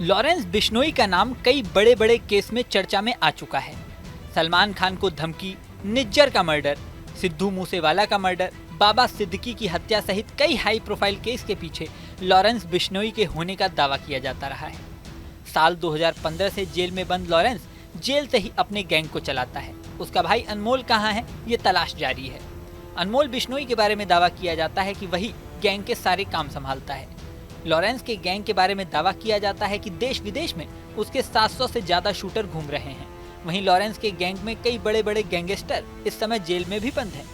Lawrence Bishnoi का नाम कई बड़े बड़े केस में चर्चा में आ चुका है। सलमान खान को धमकी, निज्जर का मर्डर, सिद्धू मूसेवाला का मर्डर, बाबा सिद्दीकी की हत्या सहित कई हाई प्रोफाइल केस के पीछे लॉरेंस बिश्नोई के होने का दावा किया जाता रहा है। साल 2015 से जेल में बंद लॉरेंस जेल से ही अपने गैंग को चलाता है। उसका भाई अनमोल कहाँ है, ये तलाश जारी है। अनमोल बिश्नोई के बारे में दावा किया जाता है कि वही गैंग के सारे काम संभालता है। लॉरेंस के गैंग के बारे में दावा किया जाता है कि देश विदेश में उसके 700 से ज्यादा शूटर घूम रहे हैं। वहीं लॉरेंस के गैंग में कई बड़े बड़े गैंगस्टर इस समय जेल में भी बंद हैं।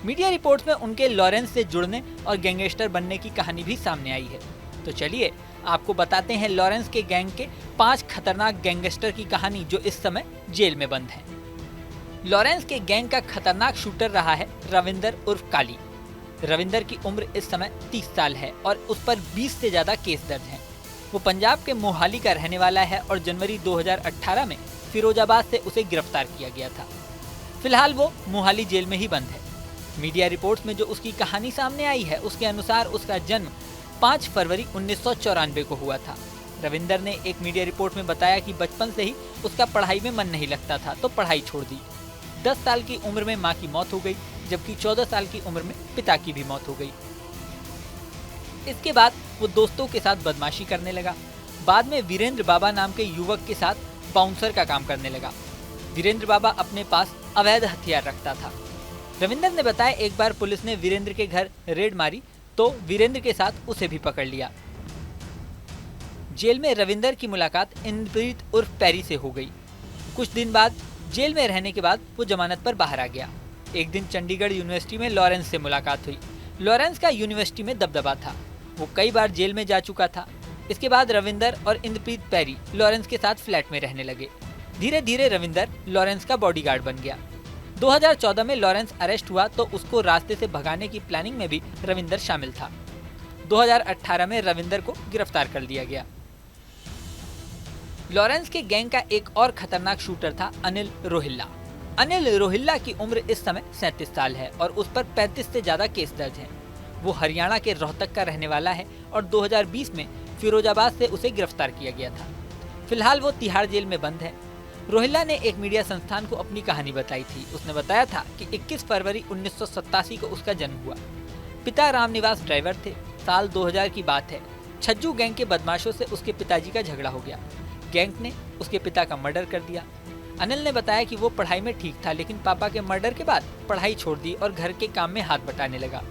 मीडिया रिपोर्ट्स में उनके लॉरेंस से जुड़ने और गैंगस्टर बनने की कहानी भी सामने आई है। तो चलिए आपको बताते हैं लॉरेंस के गैंग के 5 खतरनाक गैंगस्टर की कहानी जो इस समय जेल में बंद हैं। लॉरेंस के गैंग का खतरनाक शूटर रहा है रविंदर उर्फ काली। रविंदर की उम्र इस समय 30 साल है और उस पर 20 से ज्यादा केस दर्ज हैं। वो पंजाब के मोहाली का रहने वाला है और जनवरी 2018 में फिरोजाबाद से उसे गिरफ्तार किया गया था। फिलहाल वो मोहाली जेल में ही बंद है। मीडिया रिपोर्ट्स में जो उसकी कहानी सामने आई है उसके अनुसार उसका जन्म 5 फरवरी 1994 को हुआ था। रविंदर ने एक मीडिया रिपोर्ट में बताया कि बचपन से ही उसका पढ़ाई में मन नहीं लगता था तो पढ़ाई छोड़ दी। 10 साल की उम्र में मां की मौत हो गई, जबकि 14 साल की उम्र में पिता की भी मौत हो गई। इसके बाद वो दोस्तों के साथ बदमाशी करने लगा। बाद में वीरेंद्र बाबा नाम के युवक के साथ बाउंसर का काम करने लगा। वीरेंद्र बाबा अपने पास अवैध हथियार रखता था। रविंदर ने बताया एक बार पुलिस ने वीरेंद्र के घर रेड मारी तो वीरेंद्र के साथ उसे भी पकड़ लिया। जेल में रविंदर की मुलाकात इंद्रप्रीत उर्फ पैरी से हो गई। कुछ दिन बाद जेल में रहने के बाद वो जमानत पर बाहर आ गया। एक दिन चंडीगढ़ यूनिवर्सिटी में लॉरेंस से मुलाकात हुई। लॉरेंस का यूनिवर्सिटी में दबदबा था, वो कई बार जेल में जा चुका था। इसके बाद रविंदर और इंद्रप्रीत पैरी लॉरेंस के साथ फ्लैट में रहने लगे। धीरे धीरे रविंदर लॉरेंस का बॉडीगार्ड बन गया। 2014 में लॉरेंस अरेस्ट हुआ तो उसको रास्ते से भगाने की प्लानिंग में भी रविंदर शामिल था। 2018 में रविंदर को गिरफ्तार कर लिया गया। लॉरेंस के गैंग का एक और खतरनाक शूटर था अनिल रोहिल्ला। अनिल रोहिल्ला की उम्र इस समय 37 साल है और उस पर 35 से ज्यादा केस दर्ज हैं। वो हरियाणा के रोहतक का रहने वाला है और 2020 में फिरोजाबाद से उसे गिरफ्तार किया गया था। फिलहाल वो तिहाड़ जेल में बंद है। रोहिल्ला ने एक मीडिया संस्थान को अपनी कहानी बताई थी। उसने बताया था कि 21 फरवरी 1987 को उसका जन्म हुआ। पिता रामनिवास ड्राइवर थे। साल 2000 की बात है। छज्जू गैंग के बदमाशों से उसके पिताजी का झगड़ा हो गया। गैंग ने उसके पिता का मर्डर कर दिया। अनिल ने बताया कि वो पढ़ाई में ठीक था, लेकिन पापा के मर्डर के बाद पढ़ाई छोड़ दी और घर के काम में हाथ बटाने लगा।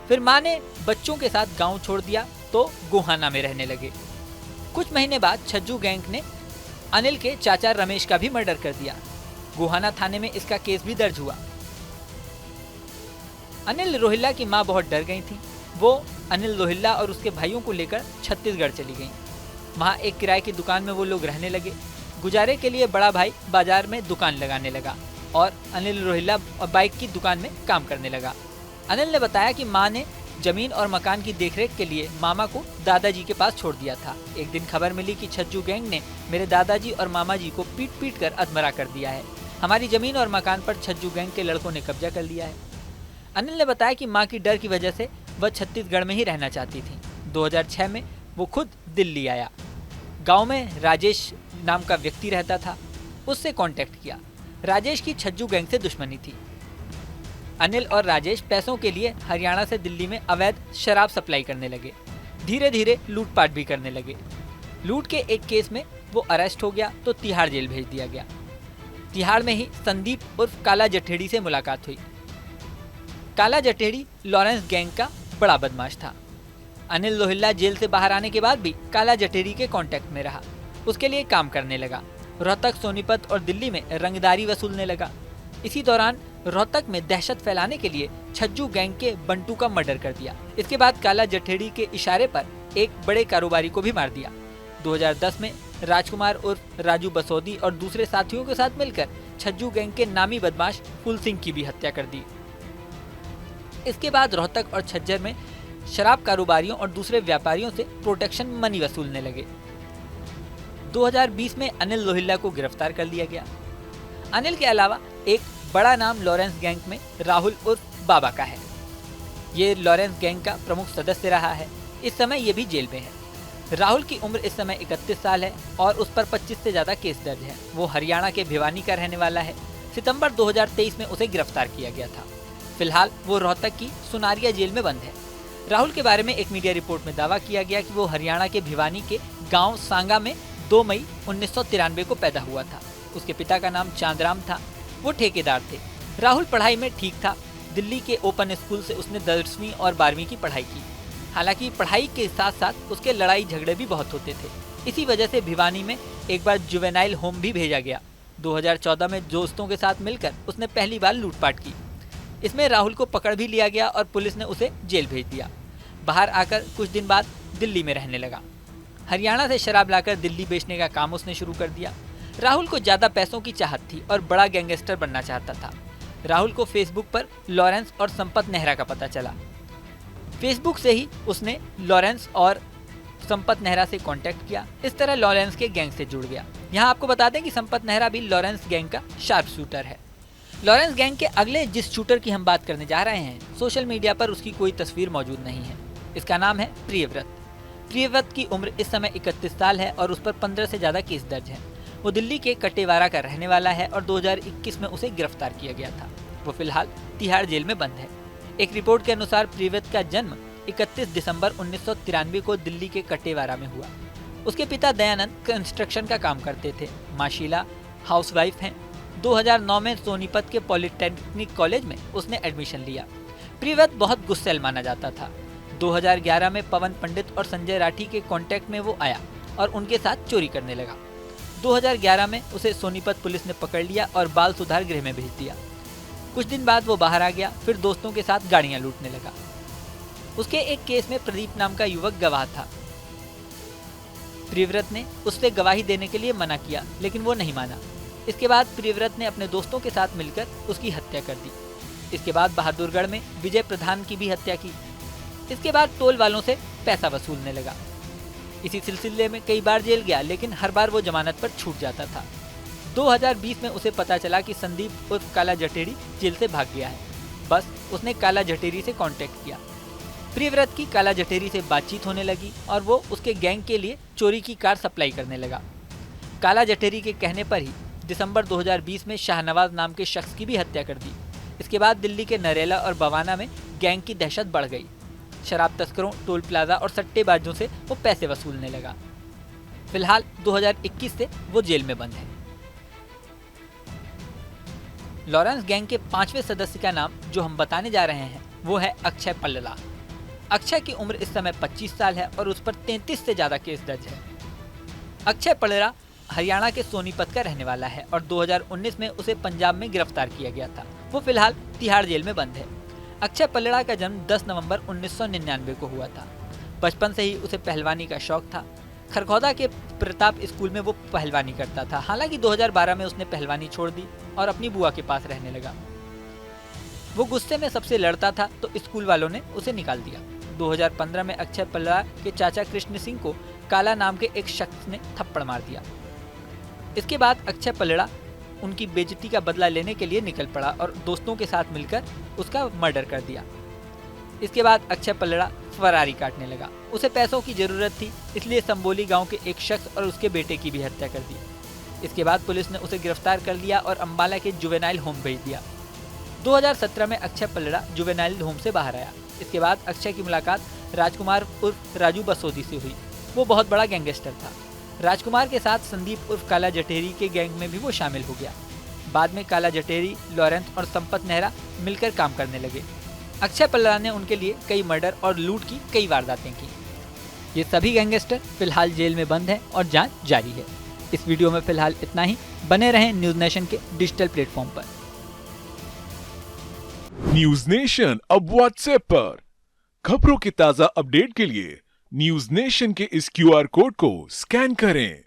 फिर माँ ने बच्चों के साथ गांव छोड़ दिया तो गोहाना में रहने लगे। कुछ महीने बाद छज्जू गैंग ने अनिल के चाचा रमेश का भी मर्डर कर दिया। गोहाना थाने में इसका केस भी दर्ज हुआ। अनिल रोहिल्ला की मां बहुत डर गई थी। वो अनिल रोहिल्ला और उसके भाइयों को लेकर छत्तीसगढ़ चली गईं। वहां एक किराए की दुकान में वो लोग रहने लगे। गुजारे के लिए बड़ा भाई बाजार में दुकान लगाने लगा और अनिल रोहिल्ला बाइक की दुकान में काम करने लगा। अनिल ने बताया कि मां ने जमीन और मकान की देखरेख के लिए मामा को दादाजी के पास छोड़ दिया था। एक दिन खबर मिली कि छज्जू गैंग ने मेरे दादाजी और मामा जी को पीट पीट कर अधमरा कर दिया है। हमारी जमीन और मकान पर छज्जू गैंग के लड़कों ने कब्जा कर लिया है। अनिल ने बताया कि मां की डर की वजह से वह छत्तीसगढ़ में ही रहना चाहती थी। 2006 में वो खुद दिल्ली आया। गांव में राजेश नाम का व्यक्ति रहता था, उससे कांटेक्ट किया। राजेश की छज्जू गैंग से दुश्मनी थी। अनिल और राजेश पैसों के लिए हरियाणा से दिल्ली में अवैध शराब सप्लाई करने लगे। धीरे धीरे लूटपाट भी करने लगे। लूट के एक केस में वो अरेस्ट हो गया तो तिहाड़ जेल भेज दिया गया। तिहाड़ में ही संदीप उर्फ काला जठेड़ी से मुलाकात हुई। काला जठेड़ी लॉरेंस गैंग का बड़ा बदमाश था। अनिल लोहिल्ला जेल से बाहर आने के बाद भी काला जठेड़ी के कांटेक्ट में रहा, उसके लिए काम करने लगा। रोहतक, सोनीपत और दिल्ली में रंगदारी वसूलने लगा। इसी दौरान रोहतक में दहशत फैलाने के लिए छज्जू गैंग के बंटू का मर्डर कर दिया। इसके बाद काला जठेड़ी के इशारे पर एक बड़े कारोबारी को भी मार दिया। 2010 में राजकुमार उर्फ राजू बसोदी और दूसरे साथियों के साथ मिलकर छज्जू गैंग के नामी बदमाश फूल सिंह की भी हत्या कर दी। इसके बाद रोहतक और छज्जर में शराब कारोबारियों और दूसरे व्यापारियों से प्रोटेक्शन मनी वसूलने लगे। 2020 में अनिल लोहिल्ला को गिरफ्तार कर लिया गया। अनिल के अलावा एक बड़ा नाम लॉरेंस गैंग में राहुल उर्फ बाबा का है। ये लॉरेंस गैंग का प्रमुख सदस्य रहा है। इस समय ये भी जेल में है। राहुल की उम्र इस समय 31 साल है और उस पर 25 से ज्यादा केस दर्ज है। वो हरियाणा के भिवानी का रहने वाला है। सितंबर 2023 में उसे गिरफ्तार किया गया था। फिलहाल वो रोहतक की सुनारिया जेल में बंद है। राहुल के बारे में एक मीडिया रिपोर्ट में दावा किया गया कि वो हरियाणा के भिवानी के गांव सांगा में 2 मई 1993 को पैदा हुआ था। उसके पिता का नाम चांदराम था। वो ठेकेदार थे। राहुल पढ़ाई में ठीक था। दिल्ली के ओपन स्कूल से उसने 10वीं और 12वीं की पढ़ाई की। हालांकि पढ़ाई के साथ साथ उसके लड़ाई झगड़े भी बहुत होते थे। इसी वजह से भिवानी में एक बार जुवेनाइल होम भी भेजा गया। 2014 में दोस्तों के साथ मिलकर उसने पहली बार लूटपाट की। इसमें राहुल को पकड़ भी लिया गया और पुलिस ने उसे जेल भेज दिया। बाहर आकर कुछ दिन बाद दिल्ली में रहने लगा। हरियाणा से शराब लाकर दिल्ली बेचने का काम उसने शुरू कर दिया। राहुल को ज्यादा पैसों की चाहत थी और बड़ा गैंगस्टर बनना चाहता था। राहुल को फेसबुक पर लॉरेंस और संपत नेहरा का पता चला। फेसबुक से ही उसने लॉरेंस और संपत नेहरा से कांटेक्ट किया। इस तरह लॉरेंस के गैंग से जुड़ गया। यहाँ आपको बता दें कि संपत नेहरा भी लॉरेंस गैंग का शार्प शूटर है। लॉरेंस गैंग के अगले जिस शूटर की हम बात करने जा रहे हैं, सोशल मीडिया पर उसकी कोई तस्वीर मौजूद नहीं है। इसका नाम है प्रियव्रत। प्रियव्रत की उम्र इस समय 31 साल है और उस पर 15 से ज्यादा केस दर्ज है। वो दिल्ली के कटेवारा का रहने वाला है और 2021 में उसे गिरफ्तार किया गया था। वो फिलहाल तिहाड़ जेल में बंद है। एक रिपोर्ट के अनुसार प्रियव्रत का जन्म 31 दिसंबर 1993 को दिल्ली के कटेवारा में हुआ। उसके पिता दयानंद कंस्ट्रक्शन का काम करते थे। मां शीला हाउसवाइफ हैं। 2009 में सोनीपत के पॉलिटेक्निक कॉलेज में उसने एडमिशन लिया। प्रियव्रत बहुत गुस्सैल माना जाता था। 2011 में पवन पंडित और संजय राठी के कांटेक्ट में वो आया और उनके साथ चोरी करने लगा। 2011 में उसे सोनीपत पुलिस ने पकड़ लिया और बाल सुधार गृह में भेज दिया। कुछ दिन बाद वो बाहर आ गया, फिर दोस्तों के साथ गाड़ियां लूटने लगा। उसके एक केस में प्रदीप नाम का युवक गवाह था। प्रियव्रत ने उससे गवाही देने के लिए मना किया, लेकिन वो नहीं माना। इसके बाद प्रियव्रत ने अपने दोस्तों के साथ मिलकर उसकी हत्या कर दी। इसके बाद बहादुरगढ़ में विजय प्रधान की भी हत्या की। इसके बाद टोल वालों से पैसा वसूलने लगा। इसी सिलसिले में कई बार जेल गया, लेकिन हर बार वो जमानत पर छूट जाता था। 2020 में उसे पता चला कि संदीप उर्फ काला जटेरी जेल से भाग गया है। बस उसने काला जटेरी से कांटेक्ट किया। प्रियव्रत की काला जटेरी से बातचीत होने लगी और वो उसके गैंग के लिए चोरी की कार सप्लाई करने लगा। काला जटेरी के कहने पर ही दिसंबर 2020 में शाहनवाज नाम के शख्स की भी हत्या कर दी। इसके बाद दिल्ली के नरेला और बवाना में गैंग की दहशत बढ़ गई। शराब तस्करों, टोल प्लाजा और सट्टेबाजों से वो पैसे वसूलने लगा। फिलहाल 2021 से वो जेल में बंद है। लॉरेंस गैंग के 5वें सदस्य का नाम जो हम बताने जा रहे हैं वो है अक्षय पल्लला। अक्षय की उम्र इस समय 25 साल है और उस पर 33 से ज्यादा केस दर्ज है। अक्षय पल्लला हरियाणा के सोनीपत का रहने वाला है और 2019 में उसे पंजाब में गिरफ्तार किया गया था। वो फिलहाल तिहाड़ जेल में बंद है। अक्षय पल्लला का जन्म 10 नवंबर 1999 को हुआ था। बचपन से ही उसे पहलवानी का शौक था। खरखौदा के प्रताप स्कूल में वो पहलवानी करता था। हालांकि 2012 में उसने पहलवानी छोड़ दी और अपनी बुआ के पास रहने लगा। वो गुस्से में सबसे लड़ता था तो स्कूल वालों ने उसे निकाल दिया। 2015 में अक्षय पल्लला के चाचा कृष्ण सिंह को काला नाम के एक शख्स ने थप्पड़ मार दिया। इसके बाद अक्षय पल्लला उनकी बेइज्जती का बदला लेने के लिए निकल पड़ा और दोस्तों के साथ मिलकर उसका मर्डर कर दिया। इसके बाद अक्षय पल्लला फरारी काटने लगा। उसे पैसों की जरूरत थी, इसलिए संबोली गांव के एक शख्स और उसके बेटे की भी हत्या कर दी। इसके बाद पुलिस ने उसे गिरफ्तार कर लिया और अंबाला के जुवेनाइल होम भेज दिया। 2017 में अक्षय पल्लला जुवेनाइल होम से बाहर आया। इसके बाद अक्षय की मुलाकात राजकुमार उर्फ राजू बसोदी से हुई। वो बहुत बड़ा गैंगस्टर था। राजकुमार के साथ संदीप उर्फ काला जटेरी के गैंग में भी वो शामिल हो गया। बाद में काला जटेरी, लॉरेंस और संपत नेहरा मिलकर काम करने लगे। अक्षय पल्लला ने उनके लिए कई मर्डर और लूट की कई वारदातें की। ये सभी गैंगस्टर फिलहाल जेल में बंद हैं और जांच जारी है। इस वीडियो में फिलहाल इतना ही। बने रहें न्यूज नेशन के डिजिटल प्लेटफॉर्म पर। न्यूज नेशन अब व्हाट्सएप पर खबरों की ताजा अपडेट के लिए न्यूज नेशन के इस QR कोड को स्कैन करें।